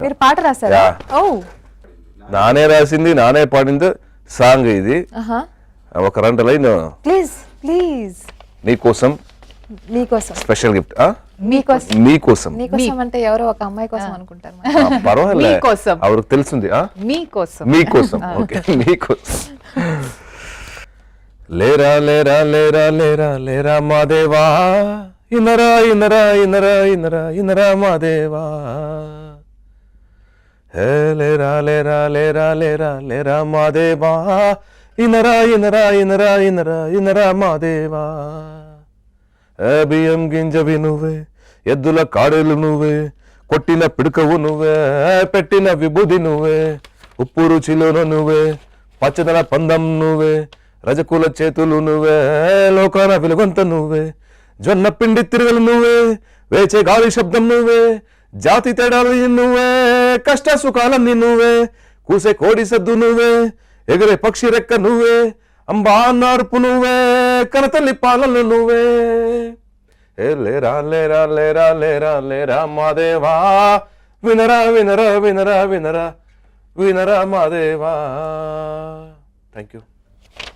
మీరు పాట రాశారా? ఓ నానే రాసింది నానే పాడింది సాంగ్ ఇది. ఒక 2 లైన్ ప్లీజ్ ప్లీజ్. నీకోసం మీకోసం స్పెషల్ గిఫ్ట్. మీకోసం మీకోసం మీకోసం అంటే ఎవరో ఒక అమ్మాయి కోసం అనుకుంటారు. పర్వాలేదు, మీకోసం ಅವ್ರಿಗೆ తెలిసింది. మీకోసం మీకోసం ఓకే మీకోసం. లేరా లేరా లేరా లేరా లేరా మాదేవా ఇనరా ఇనరా ఇనరా ఇనరా ఇనరా మాదేవా. హే లేరా లేరా లేరా లేరా లేరా మాదేవా ఇనరా ఇనరా ఇనరా ఇనరా ఇనరా మాదేవా. బియ్యం గింజవి నువ్వే, ఎద్దుల కాడేలు నువ్వే, కొట్టిన పిడుకవు నువ్వే, పెట్టిన విభూది నువ్వే, ఉప్పు రుచిలోను నువ్వే, పచ్చదన పందం నువ్వే, రజకుల చేతులు నువ్వే, లోకాన వెలుగంత నువ్వే, జొన్న పిండి తిరగలు నువ్వే, వేచే గాలి శబ్దం నువ్వే, జాతి తేడాలు నువ్వే, కష్ట సుఖాలన్నీ నువ్వే, కూసే కోడి సద్దు నువ్వే, ఎగరే పక్షి రెక్క నువ్వే, అంబా నార్పు నువ్వే, కనతల్లి పాలలు నువ్వే. ఏ లేరా లేరా లేరా లేరా లేరా మాదేవా వినరా వినరా వినరా వినరా వినరా మాదేవా. Thank you.